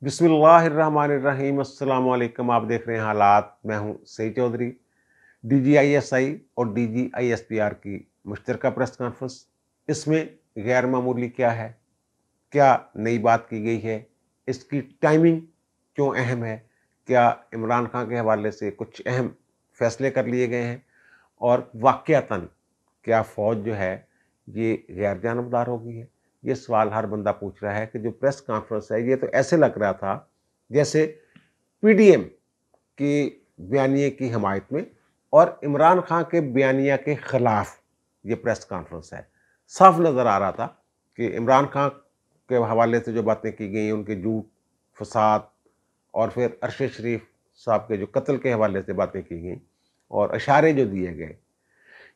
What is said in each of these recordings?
बिस्मिल्लाहिर्रहमानिर्रहीम। अस्सलाम वालेकुम। आप देख रहे हैं हालात। मैं हूं सईद चौधरी। DGISI और DGISPR की मुश्तरका प्रेस कॉन्फ्रेंस, इसमें गैर मामूली क्या है, क्या नई बात की गई है, इसकी टाइमिंग क्यों अहम है, क्या इमरान खान के हवाले से कुछ अहम फैसले कर लिए गए हैं और वाक़यातन क्या फ़ौज जो है ये गैर जानबदार हो गई है। ये सवाल हर बंदा पूछ रहा है कि जो प्रेस कॉन्फ्रेंस है ये तो ऐसे लग रहा था जैसे PDM की बयानिए की हमायत में और इमरान खान के बयानिया के ख़िलाफ़ ये प्रेस कॉन्फ्रेंस है। साफ नज़र आ रहा था कि इमरान खान के हवाले से जो बातें की गई, उनके झूठ, फसाद और फिर अरशद शरीफ साहब के जो कत्ल के हवाले से बातें की गई और इशारे जो दिए गए,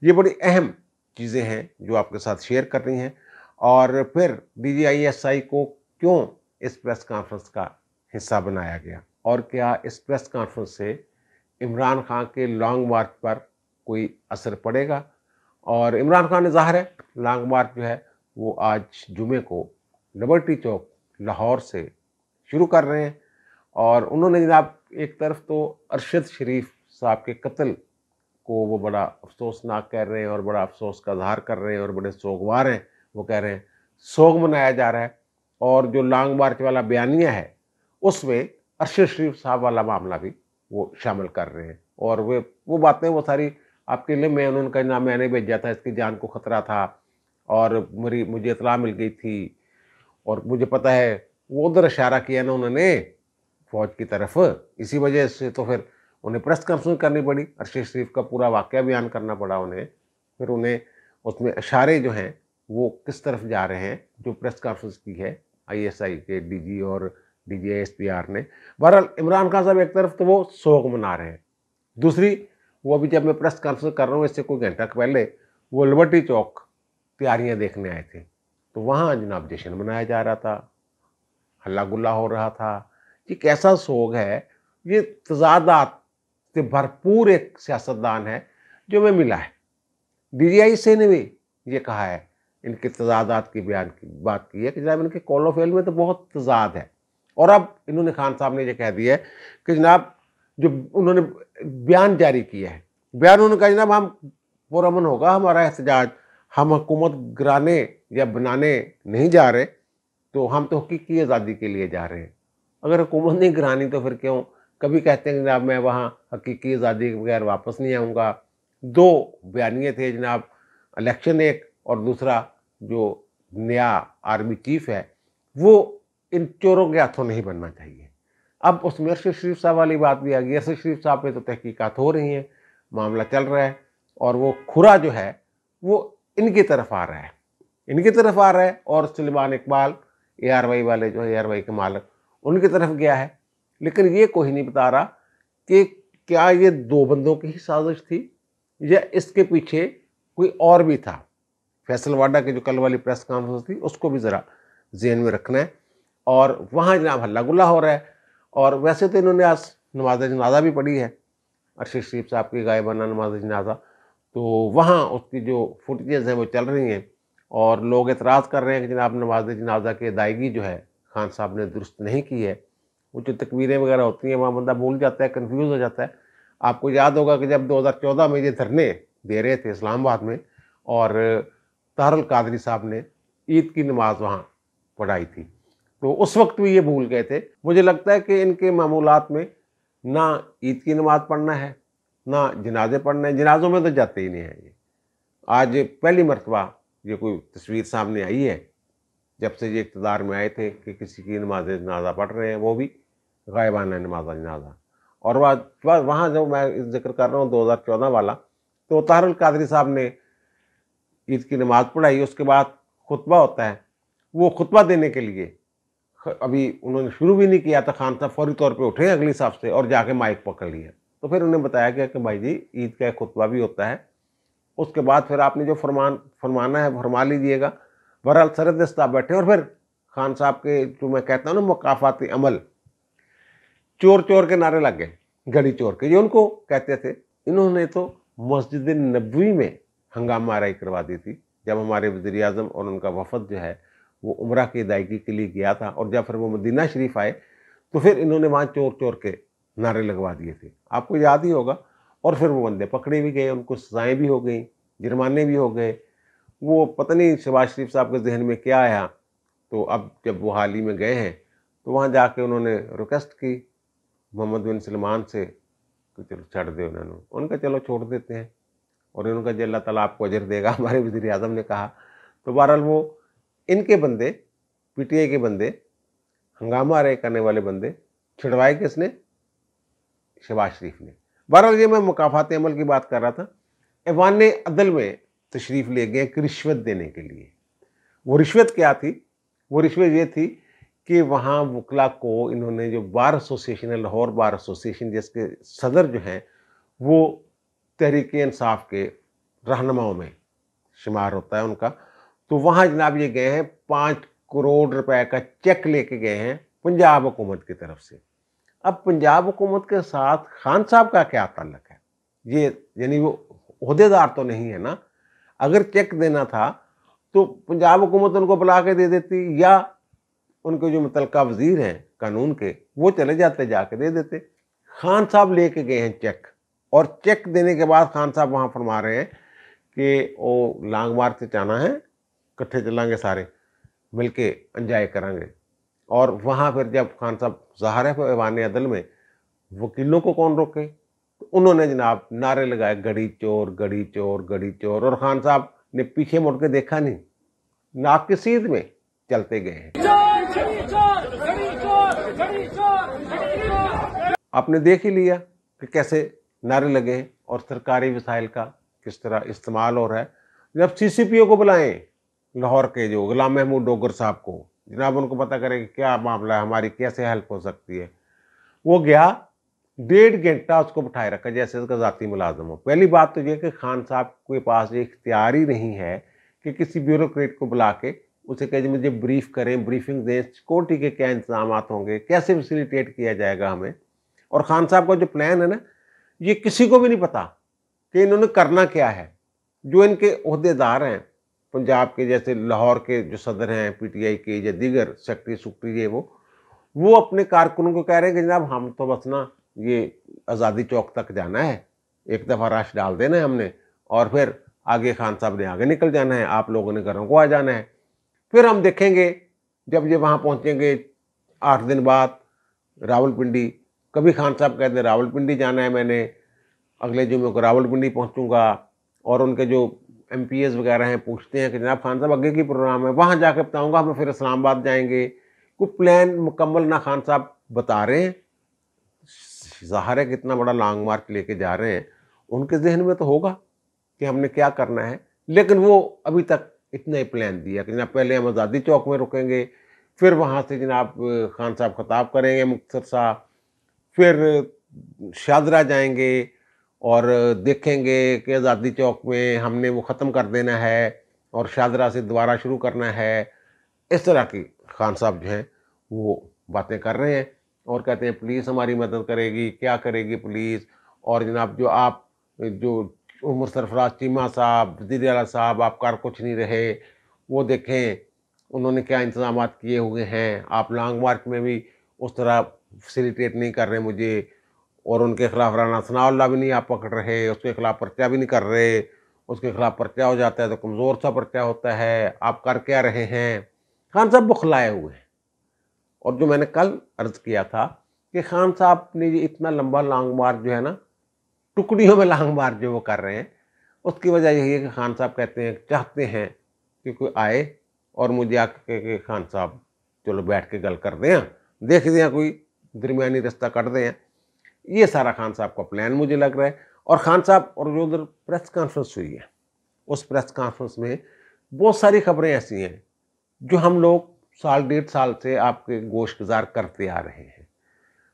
ये बड़ी अहम चीज़ें हैं जो आपके साथ शेयर कर रही हैं। और फिर DGISI को क्यों इस प्रेस कॉन्फ्रेंस का हिस्सा बनाया गया और क्या इस प्रेस कॉन्फ्रेंस से इमरान खान के लॉन्ग मार्च पर कोई असर पड़ेगा। और इमरान खान ने ज़ाहिर है लॉन्ग मार्च जो है वो आज जुमे को लिबर्टी चौक लाहौर से शुरू कर रहे हैं। और उन्होंने जनाब एक तरफ तो अरशद शरीफ साहब के कत्ल को वो बड़ा अफसोसनाक कह रहे हैं और बड़ा अफसोस का इजहार कर रहे हैं और बड़े सोगवार हैं। वो कह रहे हैं सोग मनाया जा रहा है। और जो लॉन्ग मार्च वाला बयानिया है उसमें अरशद शरीफ साहब वाला मामला भी वो शामिल कर रहे हैं। और वो बातें वो सारी आपके लिए मैं उनका नाम मैंने भेजा था, इसकी जान को ख़तरा था और मुझे इतला मिल गई थी और मुझे पता है वो उधर इशारा किया ना उन्होंने फ़ौज की तरफ, इसी वजह से तो फिर उन्हें प्रेस कॉन्फ्रेंस करनी पड़ी, अरशद शरीफ का पूरा वाक़या बयान करना पड़ा उन्हें। फिर उन्हें उसमें इशारे जो हैं वो किस तरफ जा रहे हैं, जो प्रेस कॉन्फ्रेंस की है ISI के DG और DGISPR ने। बहरहाल इमरान खान साहब एक तरफ तो वो सोग मना रहे हैं, दूसरी वो अभी जब मैं प्रेस कॉन्फ्रेंस कर रहा हूँ इससे कोई घंटा पहले वो लिबर्टी चौक तैयारियाँ देखने आए थे, तो वहाँ जनाब जश्न मनाया जा रहा था, हल्ला गुल्ला हो रहा था। ये कैसा सोग है, ये तजादात से भरपूर एक सियासतदान है जो हमें मिला है। DGISI ने भी ये कहा है, इनके तजादात की बात की है कि जनाब इनके कौलो फेल में तो बहुत तजाद है। और अब इन्होंने खान साहब ने ये कह दिया है कि जनाब जो उन्होंने बयान जारी किया है, बयान उन्होंने कहा जनाब हम पुरअमन होगा हमारा एहतजाज, हम हुकूमत गिराने या बनाने नहीं जा रहे, तो हम तो हकीकी आज़ादी के लिए जा रहे हैं। अगर हुकूमत नहीं गिरानी तो फिर क्यों कभी कहते हैं जनाब मैं वहाँ हकीकी आज़ादी के बगैर वापस नहीं आऊँगा। दो बयानिए थे जनाब, इलेक्शन एक और दूसरा जो नया आर्मी चीफ है वो इन चोरों के हाथों नहीं बनना चाहिए। अब उसमें अरशद शरीफ साहब वाली बात भी आ गई। अरशद शरीफ साहब पे तो तहकीकात हो रही हैं, मामला चल रहा है और वो खुरा जो है वो इनकी तरफ आ रहा है, इनकी तरफ आ रहा है। और सुलेमान इकबाल ARY वाले जो है ARY के मालिक उनकी तरफ गया है। लेकिन ये कोई नहीं बता रहा कि क्या ये दो बंदों की ही साजिश थी या इसके पीछे कोई और भी था। फैसल वाडा की जो कल वाली प्रेस कॉन्फ्रेंस थी उसको भी ज़रा ज़हन में रखना है। और वहाँ जनाब हल्ला गुल्ला हो रहा है। और वैसे तो इन्होंने आज नमाज जनाजा भी पढ़ी है, अरशद शरीफ साहब की गायबाना नमाज जनाजा, तो वहाँ उसकी जो फुटेजेस हैं वो चल रही हैं और लोग एतराज़ कर रहे हैं कि जनाब नमाज जनाजा की अदायगी जो है खान साहब ने दुरुस्त नहीं की है। वो जो तकबीरें वगैरह होती हैं वहाँ बंदा भूल जाता है, कन्फ्यूज़ हो जाता है। आपको याद होगा कि जब 2014 में ये धरने दे रहे थे इस्लामाबाद में और तारुल कादरी साहब ने ईद की नमाज वहाँ पढ़ाई थी, तो उस वक्त भी ये भूल गए थे। मुझे लगता है कि इनके मामूलात में ना ईद की नमाज पढ़ना है ना जनाजे पढ़ना है, जनाजों में तो जाते ही नहीं हैं ये। आज पहली मरतबा ये कोई तस्वीर सामने आई है जब से ये इक़्तिदार में आए थे कि किसी की नमाज जनाजा पढ़ रहे हैं, वो भी गायबाना नमाज जनाजा। और वहाँ जो मैं जिक्र कर रहा हूँ 2014 वाला, तो तारुल कादरी साहब ने ईद की नमाज पढ़ाई, उसके बाद खुतबा होता है, वो खुतबा देने के लिए अभी उन्होंने शुरू भी नहीं किया था, खान साहब फौरी तौर पे उठे अगली साहब से और जाके माइक पकड़ लिया। तो फिर उन्हें बताया गया कि भाई जी ईद का खुतबा भी होता है, उसके बाद फिर आपने जो फरमाना है फरमा लीजिएगा। बहरहाल सरदस्ता बैठे और फिर खान साहब के जो मैं कहता हूँ ना मुकाफाती अमल, चोर चोर के नारे लग गए, गड़ी चोर के, ये उनको कहते थे। इन्होंने तो मस्जिद नबवी में हंगामा आराई करवा दी थी जब हमारे वज़ीर आज़म और उनका वफद जो है वो उम्रा की अदायगी के लिए गया था। और जब फिर वो मदीना शरीफ आए तो फिर इन्होंने वहाँ चोर चोर के नारे लगवा दिए थे, आपको याद ही होगा। और फिर वो बंदे पकड़े भी गए, उनको सजाएं भी हो गई, जुर्माने भी हो गए। वो पता नहीं शहबाज शरीफ साहब के जहन में क्या आया, तो अब जब वो हाल ही में गए हैं तो वहाँ जाके उन्होंने रिक्वेस्ट की मोहम्मद बिन सलमान से कि चलो छड़ दे उन्होंने, उनका चलो छोड़ देते हैं, और उनका जो अल्लाह ताला आपको अजर देगा, हमारे वज़ीर आज़म ने कहा। तो बहरहाल वो इनके बंदे, पीटीआई के बंदे, हंगामा रहे करने वाले बंदे छिड़वाए किसने? शहबाज शरीफ ने। बहरहाल ये मैं मुकाफात अमल की बात कर रहा था। ऐवान अदल में तशरीफ़ ले गए एक रिश्वत देने के लिए। वो रिश्वत क्या थी? वो रिश्वत ये थी कि वहाँ वकला को इन्होंने, जो बार एसोसिएशन है, लाहौर बार एसोसिएशन, जिसके सदर जो हैं वो तहरीक-ए-इंसाफ के रहनुमाओं में शुमार होता है उनका, तो वहाँ जनाब ये गए हैं, 5 करोड़ रुपए का चेक लेके गए हैं पंजाब हुकूमत की तरफ से। अब पंजाब हुकूमत के साथ खान साहब का क्या ताल्लुक है? ये यानी वो ओहदेदार तो नहीं है ना। अगर चेक देना था तो पंजाब हुकूमत उनको बुला के दे देती, या उनके जो मुतलका वजीर हैं कानून के, वो चले जाते, जाके दे देते। खान साहब लेके गए हैं चेक, और चेक देने के बाद खान साहब वहाँ फरमा रहे हैं कि वो लांग मार्च से जाना है, इकट्ठे चलेंगे सारे मिलके एंजॉय करेंगे। और वहाँ फिर जब खान साहब ज़ाहिर है ऐवान अदल में, वकीलों को कौन रोके? तो उन्होंने जनाब नारे लगाए, गड़ी चोर, गड़ी चोर, गड़ी चोर, और खान साहब ने पीछे मुड़ के देखा नहीं, नाक की सीध में चलते गए हैं। आपने देख ही लिया कि कैसे नारे लगे हैं और सरकारी वसाइल का किस तरह इस्तेमाल हो रहा है। जब सीसीपीओ को बुलाएं, लाहौर के जो गुलाम महमूद डोगर साहब को, जनाब उनको पता करें कि क्या मामला है, हमारी कैसे हेल्प हो सकती है। वो गया, 1.5 घंटा उसको बिठाए रखा जैसे उसका ज़ाती मुलाजम हो। पहली बात तो ये कि खान साहब के पास ये इख्तियार ही नहीं है कि किसी ब्यूरोक्रेट को बुला के उसे कहे मुझे ब्रीफ करें, ब्रीफिंग दें, सिक्योरिटी के क्या इंतजाम होंगे, कैसे फैसिलिटेट किया जाएगा हमें। और खान साहब का जो प्लान है ना, ये किसी को भी नहीं पता कि इन्होंने करना क्या है। जो इनके ओहदेदार हैं पंजाब के, जैसे लाहौर के जो सदर हैं पीटीआई के या दीगर सेक्रेटरी सुक्रेटरी है, वो अपने कारकुनों को कह रहे हैं कि जनाब हम तो बस ना ये आज़ादी चौक तक जाना है, एक दफ़ा राश डाल देना है हमने, और फिर आगे खान साहब ने आगे निकल जाना है, आप लोगों ने घरों को आ जाना है। फिर हम देखेंगे जब ये वहाँ पहुँचेंगे 8 दिन बाद रावलपिंडी, कभी खान साहब कहते हैं रावलपिंडी जाना है, मैंने अगले जुम्मे को रावलपिंडी पहुँचूँगा, और उनके जो MPs वगैरह हैं पूछते हैं कि जनाब खान साहब आगे की प्रोग्राम है, वहाँ जाके बताऊँगा, हम फिर इस्लामाबाद जाएंगे। कोई प्लान मुकम्मल ना खान साहब बता रहे हैं। ज़ाहिर है कितना बड़ा लॉन्ग मार्च लेके जा रहे हैं, उनके जहन में तो होगा कि हमने क्या करना है, लेकिन वो अभी तक इतना ही प्लान दिया कि जनाब पहले हम आज़ादी चौक में रुकेंगे, फिर वहाँ से जनाब खान साहब खिताब करेंगे मुख्तर साहब, फिर शादरा जाएंगे और देखेंगे कि आज़ादी चौक में हमने वो ख़त्म कर देना है और शादरा से दोबारा शुरू करना है। इस तरह की खान साहब जो हैं वो बातें कर रहे हैं, और कहते हैं पुलिस हमारी मदद करेगी, क्या करेगी पुलिस। और जनाब जो आप जो उमर सरफराज चीमा साहब, वज़ीर आला साहब, आप कर कुछ नहीं रहे, वो देखें उन्होंने क्या इंतजाम किए हुए हैं, आप लॉन्ग मार्च में भी उस तरह फैसिलिटेट नहीं कर रहे मुझे, और उनके खिलाफ राना सनाउल्लाह भी नहीं आप पकड़ रहे, उसके खिलाफ पर्चा भी नहीं कर रहे, उसके खिलाफ पर्चा हो जाता है तो कमज़ोर सा पर्चा होता है, आप कर क्या रहे हैं। खान साहब बौखलाए हुए हैं। और जो मैंने कल अर्ज़ किया था कि खान साहब ने ये इतना लंबा लॉन्ग मार्च जो है ना, टुकड़ियों में लॉन्ग मार्च जो वो कर रहे हैं, उसकी वजह यही है कि खान साहब कहते हैं, चाहते हैं कि कोई आए और मुझे आके कि खान साहब चलो बैठ के गल कर दें, देख दें कोई दरमियानी रास्ता कट दें। ये सारा खान साहब का प्लान मुझे लग रहा है। और खान साहब, और जो उधर प्रेस कॉन्फ्रेंस हुई है, उस प्रेस कॉन्फ्रेंस में बहुत सारी खबरें ऐसी हैं जो हम लोग 1.5 साल से आपके गोशगुजार करते आ रहे हैं।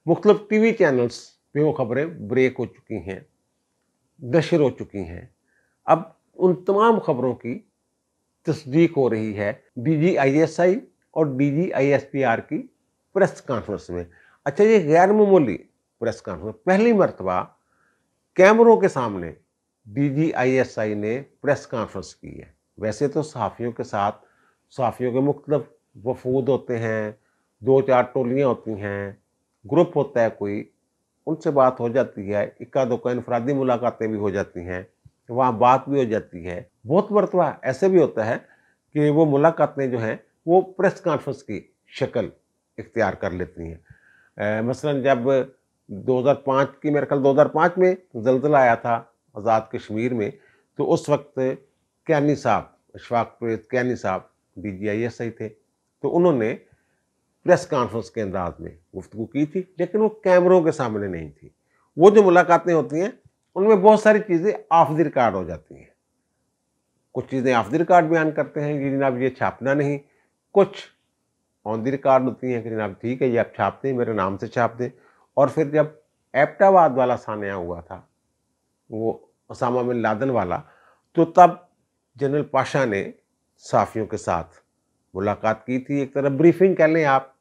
मुख्तलिफ टीवी चैनल्स पे वो खबरें ब्रेक हो चुकी हैं, नशर हो चुकी हैं। अब उन तमाम खबरों की तस्दीक हो रही है DGISI और DGISPR की प्रेस कॉन्फ्रेंस में। अच्छा, ये गैर मामूली प्रेस कॉन्फ्रेंस, पहली मरतबा कैमरों के सामने DGISI ने प्रेस कॉन्फ्रेंस की है। वैसे तो सहाफ़ियों के साथ सहाफ़ियों के मुख्तलिफ वफूद होते हैं, 2-4 टोलियाँ होती हैं, ग्रुप होता है कोई, उनसे बात हो जाती है, इक्का दुक्का इनफरादी मुलाकातें भी हो जाती हैं, वहाँ बात भी हो जाती है। बहुत मरतबा ऐसे भी होता है कि वो मुलाकातें जो हैं वो प्रेस कॉन्फ्रेंस की शक्ल इख्तियार कर लेती हैं। मसलन जब 2005 की, मेरे ख्याल 2005 में ज़ल्ज़ला आया था आज़ाद कश्मीर में, तो उस वक्त कियानी साहब, अशफाक परवेज़ कियानी साहब DGISI थे, तो उन्होंने प्रेस कॉन्फ्रेंस के अंदाज में गुफ्तगू की थी, लेकिन वो कैमरों के सामने नहीं थी। वो जो मुलाकातें होती हैं उनमें बहुत सारी चीज़ें ऑफ द रिकॉर्ड हो जाती हैं। कुछ चीज़ें ऑफ द रिकॉर्ड बयान करते हैं कि जनाब ये छापना नहीं, कुछ ऑन द रिकॉर्ड होती हैं कि जनाब ठीक है ये आप छाप दें, मेरे नाम से छाप दें। और फिर जब एबटाबाद वाला सान्या हुआ था, वो ओसामा बिन लादेन वाला, तो तब जनरल पाशा ने सहाफ़ियों के साथ मुलाकात की थी। एक तरह ब्रीफिंग कह लें आप,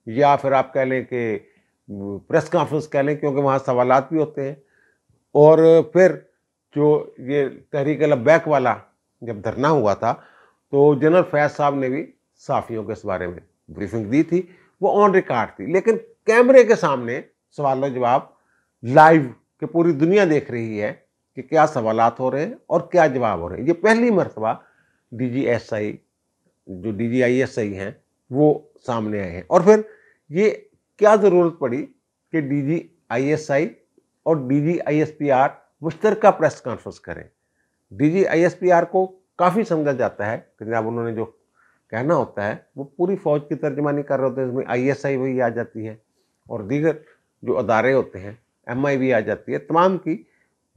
या फिर आप कह लें कि प्रेस कॉन्फ्रेंस कह लें, क्योंकि वहाँ सवालात भी होते हैं। और फिर जो ये तहरीक लब्बैक वाला जब धरना हुआ था, तो जनरल फैज़ साहब ने भी सहाफ़ियों के इस बारे में ब्रीफिंग दी थी, वो ऑन रिकॉर्ड थी। लेकिन कैमरे के सामने सवाल जवाब लाइव कि पूरी दुनिया देख रही है कि क्या सवालात हो रहे हैं और क्या जवाब हो रहे हैं। ये पहली मरतबा DGSI, जो DGISI हैं, वो सामने आए हैं। और फिर ये क्या ज़रूरत पड़ी कि DGISI और DGISPR मुश्तरका प्रेस कॉन्फ्रेंस करें। DGISPR को काफ़ी समझा जाता है कि जनाब उन्होंने जो कहना होता है वो पूरी फ़ौज की तर्जमानी कर रहे होते हैं, इसमें ISI वही आ जाती है और दीगर जो अदारे होते हैं, MI भी आ जाती है, तमाम की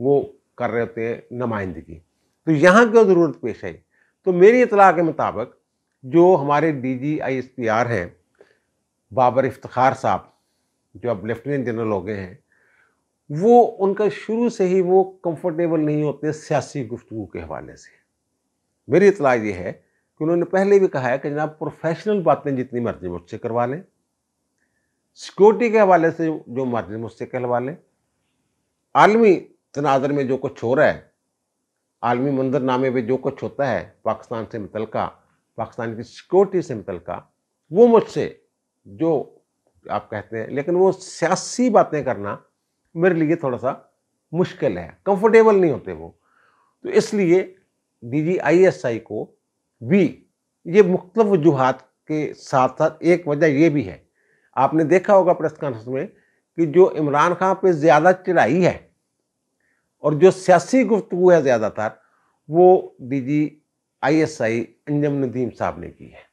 वो कर रहे होते हैं नुमाइंदगी। तो यहाँ क्यों ज़रूरत पेश आई? तो मेरी इत्तला के मुताबिक जो हमारे DGISPR हैं, बाबर इफ्तिखार साहब, जो अब लेफ्टिनेंट जनरल हो गए हैं, वो उनका शुरू से ही वो कंफर्टेबल नहीं होते सियासी गुफ्तगू के हवाले से। मेरी इत्तला ये है कि उन्होंने पहले भी कहा है कि जनाब प्रोफेशनल बातें जितनी मर्जी मुझसे करवा लें, सिक्योरिटी के हवाले से जो मर्जी मुझसे करवा लें, आलमी तनाज़ुर में जो कुछ हो रहा है, आलमी मंजरनामे में जो कुछ होता है पाकिस्तान से मुतल्लिका, पाकिस्तान की सिक्योरिटी से मुतल्लिका, वो मुझसे जो आप कहते हैं, लेकिन वो सियासी बातें करना मेरे लिए थोड़ा सा मुश्किल है, कंफर्टेबल नहीं होते वो। तो इसलिए DGISI को भी ये मुख्तलिफ वजूहात के साथ साथ एक वजह ये भी है, आपने देखा होगा प्रेस कॉन्फ्रेंस में कि जो इमरान खान पे ज़्यादा चढ़ाई है और जो सियासी गुफ्तगू है ज़्यादातर, वो DGISI अंजम नदीम साहब ने की है।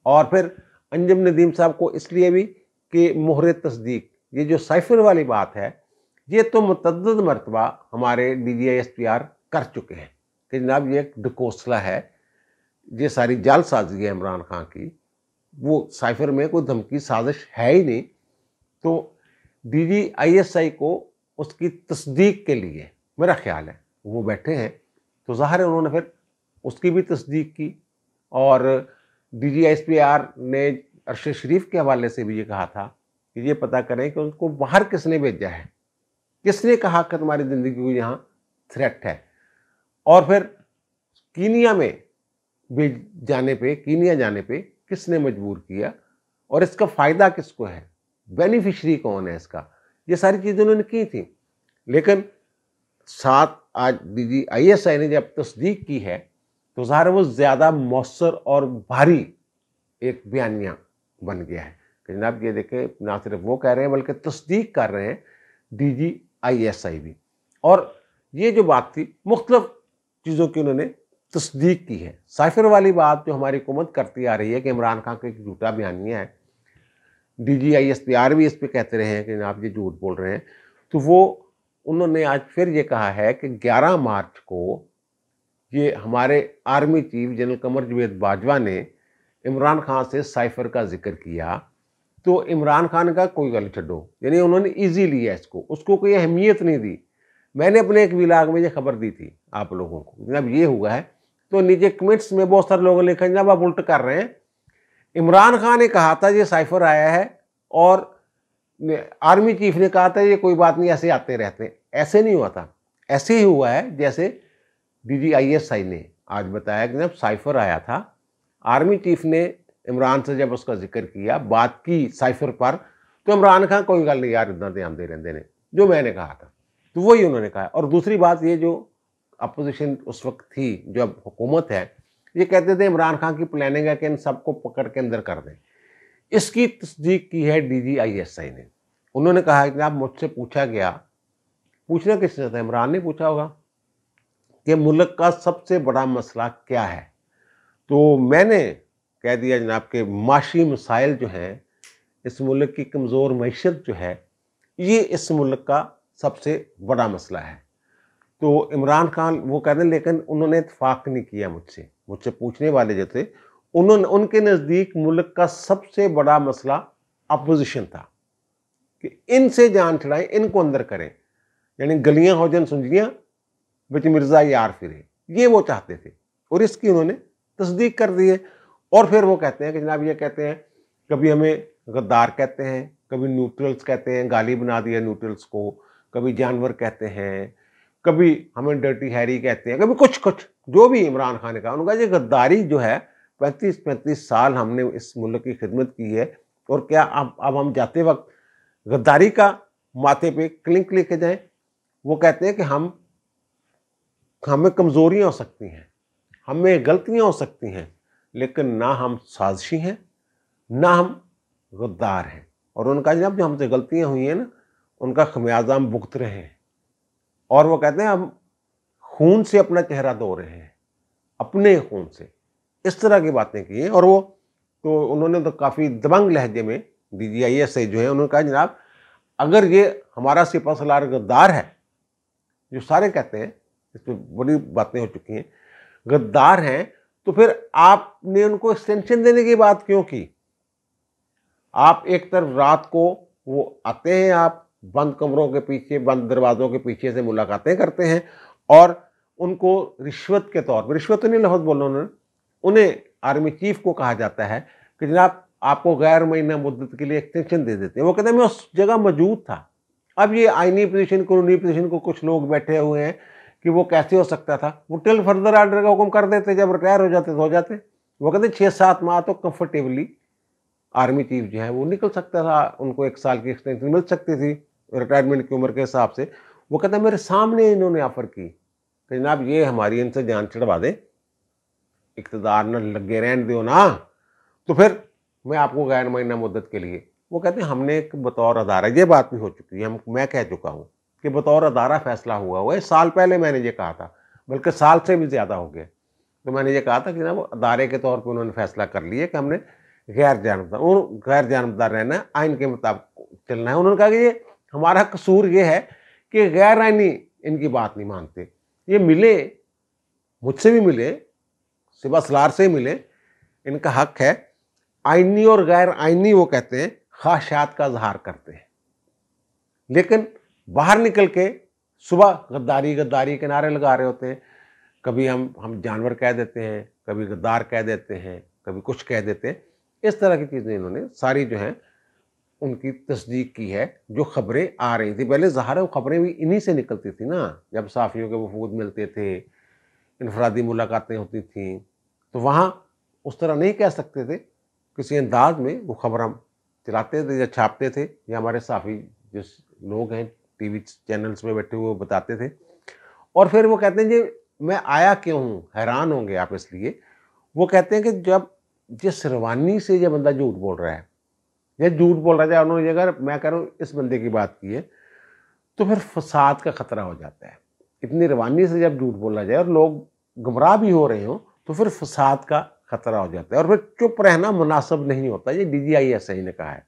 और फिर अंजम नदीम साहब को इसलिए भी कि मोहरे तस्दीक, ये जो साइफर वाली बात है, ये तो मुतअद्दिद मरतबा हमारे DGISPR कर चुके हैं कि जनाब ये एक ढकोसला है, ये सारी जालसाजी है इमरान खान की, वो साइफर में कोई धमकी साजिश है ही नहीं। तो DGISI को उसकी तस्दीक के लिए मेरा ख्याल है वो बैठे हैं, तो ज़ाहिर है उन्होंने फिर उसकी भी तस्दीक की। और DGISPR ने अरशद शरीफ के हवाले से भी ये कहा था कि ये पता करें कि उनको बाहर किसने भेजा है, किसने कहा कि तुम्हारी ज़िंदगी को यहाँ थ्रेट है। और फिर कीनिया में कीनिया जाने पे किसने मजबूर किया और इसका फ़ायदा किसको है, बेनिफिशरी कौन है इसका, ये सारी चीज़ें उन्होंने की थी। लेकिन साथ आज DGISI ने जब तस्दीक की है तो ज़ाहिर वो ज़्यादा मौसर और भारी एक बयानिया बन गया है कि जनाब ये देखें, ना सिर्फ वो कह रहे हैं बल्कि तस्दीक कर रहे हैं DGISI भी। और ये जो बात थी, मुख्तलिफ चीज़ों की उन्होंने तस्दीक की है। साइफर वाली बात जो हमारी हुकूमत करती आ रही है कि इमरान खान का एक झूठा बयानिया है, DGISPR भी इस पर कहते रहे हैं कि आप ये झूठ बोल रहे हैं, तो वो उन्होंने आज फिर ये कहा है कि 11 मार्च को ये हमारे आर्मी चीफ जनरल कमर जवेद बाजवा ने इमरान खान से साइफर का जिक्र किया, तो इमरान खान का कोई गल छो, यानी उन्होंने ईजी लिया इसको, उसको कोई अहमियत नहीं दी। मैंने अपने एक विलाग में ये खबर दी थी आप लोगों को, जब ये हुआ है तो नीचे कमेंट्स में बहुत सारे लोगों ने लिखा जनाब आप उल्ट कर रहे हैं, इमरान खान ने कहा था ये साइफर आया है और आर्मी चीफ ने कहा था ये कोई बात नहीं, ऐसे आते रहते हैं। ऐसे नहीं हुआ था, ऐसे ही हुआ है जैसे DGISI ने आज बताया कि जब साइफर आया था, आर्मी चीफ ने इमरान से जब उसका जिक्र किया, बात की साइफर पर, तो इमरान खान कोई गल नहीं यार इदा तो आते रहते हैं जो मैंने कहा था, तो वही उन्होंने कहा। और दूसरी बात ये जो अपोजिशन उस वक्त थी, जो अब हुकूमत है, ये कहते थे इमरान खान की प्लानिंग है कि इन सबको पकड़ के अंदर कर दें। इसकी तस्दीक की है DGISI ने। उन्होंने कहा कि आप मुझसे पूछा गया, पूछना किसने था, इमरान ने पूछा होगा कि मुल्क का सबसे बड़ा मसला क्या है, तो मैंने कह दिया जनाब के माशी मसाइल जो हैं, इस मुल्क की कमज़ोर मैशत जो है, ये इस मुल्क का सबसे बड़ा मसला है। तो इमरान खान वो कहते हैं, लेकिन उन्होंने इत्फाक नहीं किया मुझसे पूछने वाले जो थे, उनके नज़दीक मुल्क का सबसे बड़ा मसला अपोजिशन था कि इनसे जान छड़ाएं, इनको अंदर करें, यानी गलियां हो जन सुंजियां बिच मिर्ज़ा यार फिरे, ये वो चाहते थे। और इसकी उन्होंने तस्दीक कर दी है। और फिर वो कहते हैं कि जनाब, ये कहते हैं कभी हमें गद्दार कहते हैं, कभी न्यूट्रल्स कहते हैं, गाली बना दिया न्यूट्रल्स को, कभी जानवर कहते हैं, कभी हमें डर्टी हैरी कहते हैं, कभी कुछ जो भी इमरान खान ने कहा। उनका ये गद्दारी जो है, 35 साल हमने इस मुल्क की खिदमत की है, और क्या अब हम जाते वक्त गद्दारी का माथे पे क्लिंक लेके जाएं। वो कहते हैं कि हमें कमज़ोरियाँ हो सकती हैं, हमें गलतियाँ हो सकती हैं, लेकिन ना हम साजिशी हैं, ना हम गद्दार हैं। और उनका जब जो हमसे गलतियाँ हुई हैं ना, उनका खमियाजा हम भुगत रहे हैं। और वो कहते हैं हम खून से अपना चेहरा धो रहे हैं, अपने खून से। इस तरह की बातें की हैं। और वो तो उन्होंने तो काफ़ी दबंग लहजे में DGISI जो है, उन्होंने कहा जनाब, अगर ये हमारा सिपहसालार गद्दार है, जो सारे कहते हैं, इस पर बड़ी बातें हो चुकी हैं, गद्दार हैं, तो फिर आपने उनको एक्सटेंशन देने की बात क्यों की? आप एक तरफ रात को वो आते हैं, आप बंद कमरों के पीछे, बंद दरवाज़ों के पीछे से मुलाकातें करते हैं, और उनको रिश्वत के तौर पर, रिश्वत तो नहीं लफ्ज़ बोला उन्होंने, उन्हें आर्मी चीफ को कहा जाता है कि जनाब आपको गैर महीना मुद्दत के लिए एक्सटेंशन दे देते हैं। वो कहते हैं मैं उस जगह मौजूद था। अब ये आईनी पोजीशन, कानूनी पोजीशन को कुछ लोग बैठे हुए हैं कि वो कैसे हो सकता था। वो टिल फर्दर आर्डर का हुक्म कर देते, जब रिटायर हो जाते तो हो जाते। वो कहते 6-7 माह तो कंफर्टेबली आर्मी चीफ जो है वो निकल सकता था, उनको 1 साल की एक्सटेंशन मिल सकती थी रिटायरमेंट की उम्र के हिसाब से। वो कहता है मेरे सामने इन्होंने ऑफर की कि जनाब ये हमारी इनसे जान छुड़वा दें, इक़्तिदार न लगे रहने दो ना, तो फिर मैं आपको गैर महीना मुद्दत के लिए। वो कहते हैं हमने एक बतौर अदारा, ये बात भी हो चुकी है, मैं कह चुका हूँ कि बतौर अदारा फैसला हुआ है। साल पहले मैंने ये कहा था, बल्कि साल से भी ज़्यादा हो गया। तो मैंने ये कहा था कि जनाब अदारे के तौर पर उन्होंने फैसला कर लिया कि हमने गैर जानबदार रहना है, आइन के मुताबिक चलना है। उन्होंने कहा कि ये हमारा कसूर ये है कि गैर आइनी इनकी बात नहीं मानते। ये मिले, मुझसे भी मिले, सिपहसालार से मिले, इनका हक है। आइनी और गैर आइनी वो कहते हैं ख्वाहिशात का इजहार करते हैं, लेकिन बाहर निकल के सुबह गद्दारी के नारे लगा रहे होते हैं। कभी हम जानवर कह देते हैं, कभी गद्दार कह देते हैं, कभी कुछ कह देते हैं। इस तरह की चीज़ें इन्होंने सारी जो हैं उनकी तस्दीक की है। जो खबरें आ रही थी पहले, ज़ाहिर है वो खबरें भी इन्हीं से निकलती थी ना, जब साफ़ियों के वफूद मिलते थे, इनफरादी मुलाकातें होती थीं, तो वहाँ उस तरह नहीं कह सकते थे, किसी अंदाज में वो खबर हम चलाते थे या छापते थे, या हमारे साफ़ी जिस लोग हैं टीवी चैनल्स में बैठे हुए वो बताते थे। और फिर वो कहते हैं जी मैं आया क्यों हूँ, हैरान होंगे आप इसलिए। वो कहते हैं कि जब जिस रवानी से ये बंदा झूठ बोल रहा है, या झूठ बोल रहा है, उन्होंने अगर मैं कह रहा हूँ इस बंदे की बात की है, तो फिर फसाद का खतरा हो जाता है। इतनी रवानी से जब झूठ बोला जाए और लोग गुमराह भी हो रहे हों, तो फिर फसाद का खतरा हो जाता है, और फिर चुप रहना मुनासिब नहीं होता। ये DGISI ने कहा है।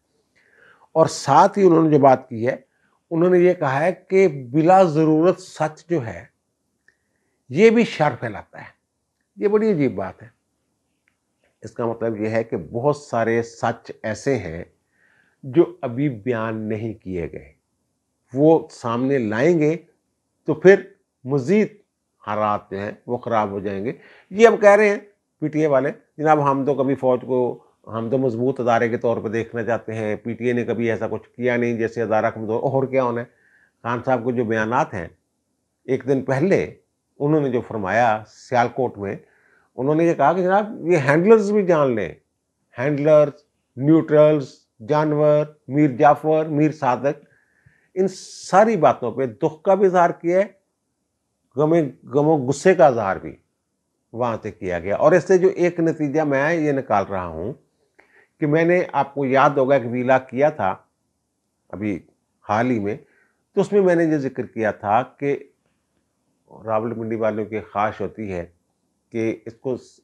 और साथ ही उन्होंने जो बात की है, उन्होंने ये कहा है कि बिला ज़रूरत सच जो है ये भी शर फैलाता है। ये बड़ी अजीब बात है। इसका मतलब ये है कि बहुत सारे सच ऐसे हैं जो अभी बयान नहीं किए गए, वो सामने लाएंगे तो फिर मज़ीद हालात जो हैं वो ख़राब हो जाएंगे। ये अब कह रहे हैं PTA वाले, जनाब हम तो कभी फ़ौज को, हम तो मजबूत अदारे के तौर पर देखना चाहते हैं, PTA ने कभी ऐसा कुछ किया नहीं जैसे अदारा कमज़ोर। और क्या होना है, खान साहब को जो बयानात हैं, एक दिन पहले उन्होंने जो फरमाया सियालकोट में, उन्होंने ये कहा कि जनाब ये हैंडलर्स भी जान लें, हैंडलर्स, न्यूट्रल्स, जानवर, मीर जाफर, मीर सादक, इन सारी बातों पे दुख का भी इजहार किया है, गमो गुस्से का इजहार भी वहां से किया गया। और इससे जो एक नतीजा मैं ये निकाल रहा हूं कि मैंने, आपको याद होगा कि वीला किया था अभी हाल ही में, तो उसमें मैंने ये जिक्र किया था कि रावलपिंडी वालों की ख्वाहिश होती है कि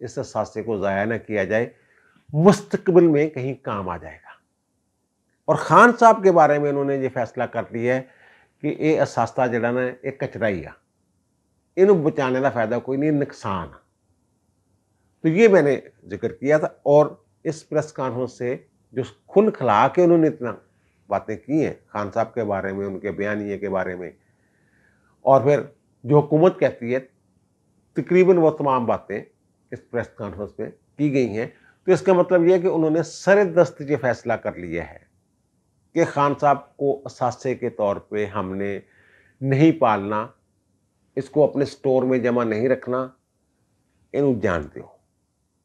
इस असासे को ज़ाया न किया जाए, मुस्तकबिल में कहीं काम आ जाएगा। और खान साहब के बारे में उन्होंने ये फैसला कर लिया है कि ये असासा जड़ा ना एक कचरा ही आ, इन्हू बचाने का फायदा कोई नहीं, नुकसान। तो ये मैंने जिक्र किया था। और इस प्रेस कॉन्फ्रेंस से जो खुल खिला के उन्होंने इतना बातें की हैं खान साहब के बारे में, उनके बयानिए के बारे में, और फिर जो हुकूमत कहती है, तकरीबन वो तमाम बातें इस प्रेस कॉन्फ्रेंस में की गई हैं। तो इसका मतलब यह है कि उन्होंने सरदस्त ये फैसला कर लिया है कि खान साहब को असासे के तौर पे हमने नहीं पालना, इसको अपने स्टोर में जमा नहीं रखना, इन्हों जान दो,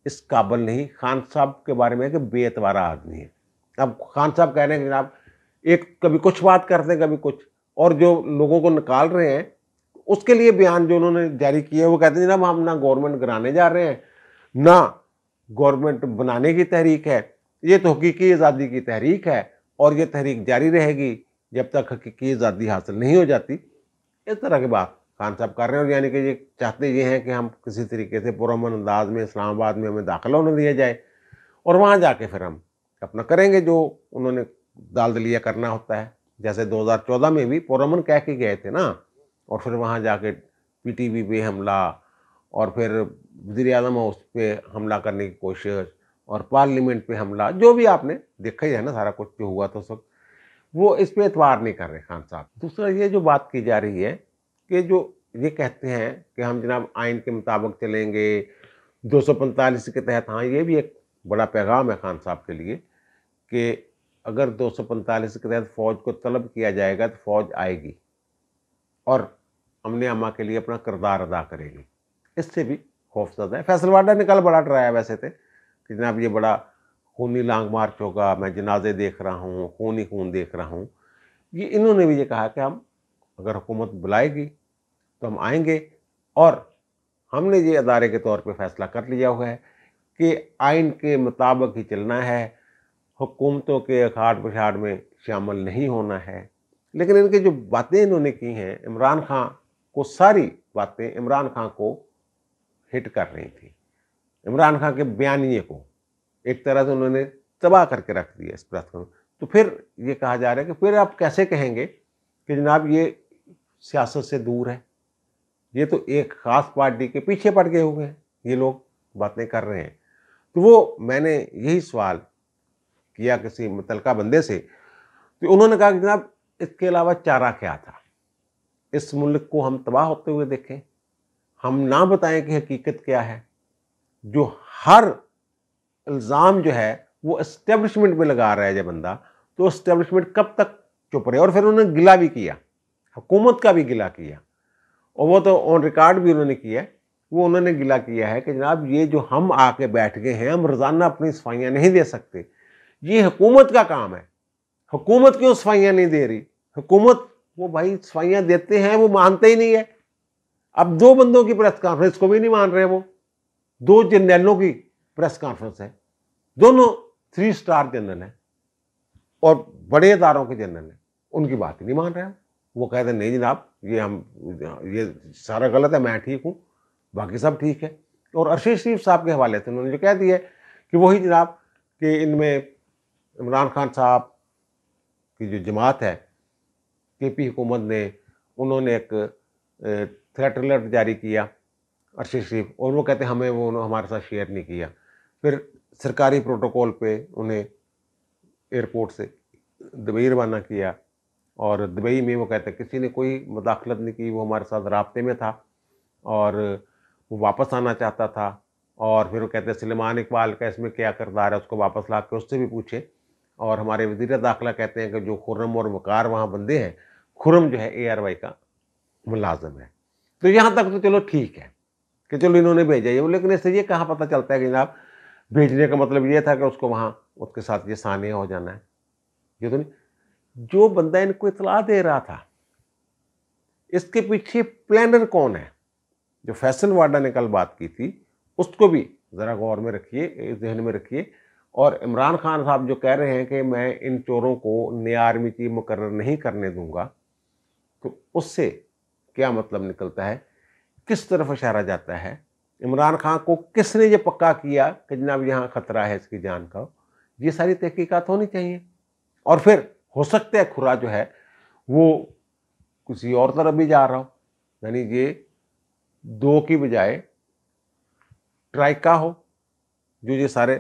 इस काबिल नहीं। खान साहब के बारे में है कि बेतवारा आदमी है। अब खान साहब कह रहे हैं कि जनाब एक कभी कुछ बात करते हैं कभी कुछ, और जो लोगों को निकाल रहे हैं उसके लिए बयान जो उन्होंने जारी किए वो कहते हैं जनाब हम ना गवर्नमेंट गिराने जा रहे हैं ना गवर्नमेंट बनाने की तहरीक है, ये तो हकीकी आज़ादी की तहरीक है और ये तहरीक जारी रहेगी जब तक हकीकी आज़ादी हासिल नहीं हो जाती। इस तरह की बात खान साहब कर रहे हैं। और यानी कि ये चाहते ये हैं कि हम किसी तरीके से पुरअमन अंदाज में इस्लामाबाद में हमें दाखिला होने दिया जाए और वहाँ जाके फिर हम अपना करेंगे जो उन्होंने दाल दलिया करना होता है। जैसे 2014 में भी पुरअमन कह के गए थे ना, और फिर वहाँ जाके पीटीवी पे हमला, और फिर वज़ीर आज़म हाउस पे हमला करने की कोशिश, और पार्लियामेंट पे हमला, जो भी आपने देखा ही है ना सारा कुछ जो हुआ तो सब, वो इस पे एतबार नहीं कर रहे खान साहब। दूसरा ये जो बात की जा रही है कि जो ये कहते हैं कि हम जनाब आइन के मुताबिक चलेंगे 245 के तहत। हाँ, ये भी एक बड़ा पैगाम है खान साहब के लिए कि अगर 245 के तहत फ़ौज को तलब किया जाएगा तो फ़ौज आएगी और अमन अमा के लिए अपना किरदार अदा करेगी। इससे भी खौफजदा है। फैसलवाडा ने कल बड़ा डराया वैसे थे कि जनाब ये बड़ा खूनी लॉन्ग मार्च होगा, मैं जनाजे देख रहा हूँ, खून ही खून देख रहा हूँ। ये इन्होंने भी ये कहा कि हम अगर हुकूमत बुलाएगी तो हम आएंगे, और हमने ये अदारे के तौर पे फैसला कर लिया हुआ है कि आइन के मुताबिक ही चलना है, हुकूमतों के अखाड़ पछाड़ में शामिल नहीं होना है। लेकिन इनकी जो बातें इन्होंने की हैं, इमरान खां को, सारी बातें इमरान खां को हिट कर रही थी। इमरान खां के बयानिए को एक तरह से उन्होंने तबाह करके रख दिया इस प्रेस कॉन्फ्रेंस। तो फिर ये कहा जा रहा है कि फिर आप कैसे कहेंगे कि जनाब ये सियासत से दूर है, ये तो एक ख़ास पार्टी के पीछे पड़ गए हुए हैं, ये लोग बातें कर रहे हैं। तो वो मैंने यही सवाल किया किसी मुतलका बंदे से, तो उन्होंने कहा कि जनाब इसके अलावा चारा क्या था, इस मुल्क को हम तबाह होते हुए देखें, हम ना बताएं कि हकीकत क्या है। जो हर इल्ज़ाम जो है वो इस्टेब्लिशमेंट पे लगा रहा है जब बंदा, तो इस्टेब्लिशमेंट कब तक चुप रहे। और फिर उन्होंने गिला भी किया, हुकूमत का भी गिला किया, और वो तो ऑन रिकॉर्ड भी उन्होंने किया। वो उन्होंने गिला किया है कि जनाब ये जो हम आके बैठ गए हैं, हम रोज़ाना अपनी सफाइयाँ नहीं दे सकते, ये हुकूमत का काम है। हुकूमत क्यों सफाइयाँ नहीं दे रही? हुकूमत, वो भाई सफाइयाँ देते हैं, वो मानते ही नहीं है। अब दो बंदों की प्रेस कॉन्फ्रेंस को भी नहीं मान रहे, वो दो जर्नलों की प्रेस कॉन्फ्रेंस है, दोनों 3 स्टार जनरल हैं और बड़े इदारों के जनरल हैं, उनकी बात ही नहीं मान रहे हैं। वो कहते हैं नहीं जनाब ये सारा गलत है, मैं ठीक हूँ, बाकी सब ठीक है। और अरशद शरीफ साहब के हवाले से उन्होंने जो कह दिया कि वही जनाब कि इनमें इमरान खान साहब की जो जमात है, केपी हुकूमत ने, उन्होंने एक थ्रेट अलर्ट जारी किया अरशद शरीफ, और वो कहते हैं हमें वो हमारे साथ शेयर नहीं किया। फिर सरकारी प्रोटोकॉल पे उन्हें एयरपोर्ट से दुबई रवाना किया, और दुबई में वो कहते हैं किसी ने कोई मुदाखलत नहीं की, वो हमारे साथ राब्ते में था और वो वापस आना चाहता था। और फिर वो कहते हैं सलेमान इकबाल का इसमें क्या किरदार है, उसको वापस ला के उससे भी पूछे। और हमारे वज़ीर दाखिला कहते हैं कि जो खुर्रम और वक़ार वहाँ बंदे हैं, खुर्रम जो है ARY का मुलाजिम है। तो यहाँ तक तो चलो ठीक है कि चलो इन्होंने भेजा ये, लेकिन इससे ये कहाँ पता चलता है कि जनाब भेजने का मतलब ये था कि उसको वहाँ उसके साथ ये सानिया हो जाना है। ये तो नहीं, जो बंदा इनको इतला दे रहा था, इसके पीछे प्लानर कौन है? जो फैसल वाडा ने कल बात की थी, उसको भी ज़रा गौर में रखिए, ज़हन में रखिए। और इमरान खान साहब जो कह रहे हैं कि मैं इन चोरों को नया आर्मी चीफ मुकर्रर नहीं करने दूंगा, तो उससे क्या मतलब निकलता है, किस तरफ इशारा जाता है, इमरान खान को किसने ये पक्का किया कि जनाब यहाँ खतरा है इसकी जान का? ये सारी तहकीकात होनी चाहिए। और फिर हो सकता है खुरा जो है वो किसी और तरफ भी जा रहा हो, यानी ये 2 की बजाय ट्राइका हो, जो ये सारे,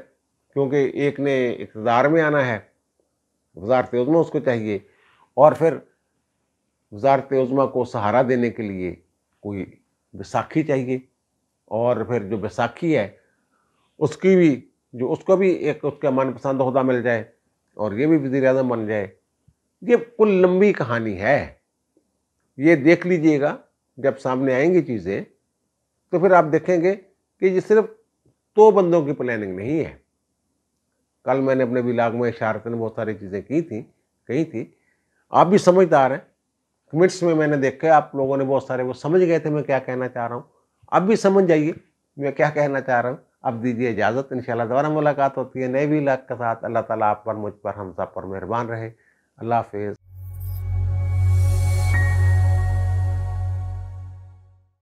क्योंकि एक ने इक़्तिदार में आना है, वज़ारत उज़्मा उसको चाहिए, और फिर वज़ारत उज़्मा को सहारा देने के लिए कोई बैसाखी चाहिए, और फिर जो बैसाखी है उसकी भी, जो उसको भी एक उसका मनपसंद ओहदा मिल जाए और ये भी वज़ीर-ए-आज़म बन जाए। ये कुल लंबी कहानी है। ये देख लीजिएगा, जब सामने आएंगी चीज़ें तो फिर आप देखेंगे कि ये सिर्फ 2 बंदों की प्लानिंग नहीं है। कल मैंने अपने व्लॉग में इशारतन बहुत सारी चीज़ें कही थी। आप भी समझदार हैं, कमेंट्स में मैंने देखा आप लोगों ने बहुत सारे वो समझ गए थे मैं क्या कहना चाह रहा हूँ। अब भी समझ जाइए मैं क्या कहना चाह रहा हूँ। अब दीजिए इजाज़त, इंशाल्लाह दोबारा मुलाकात होती है नए व्लॉग के साथ। अल्लाह ताला आप पर, मुझ पर, हम सब पर मेहरबान रहे। अल्लाह हाफ़िज़।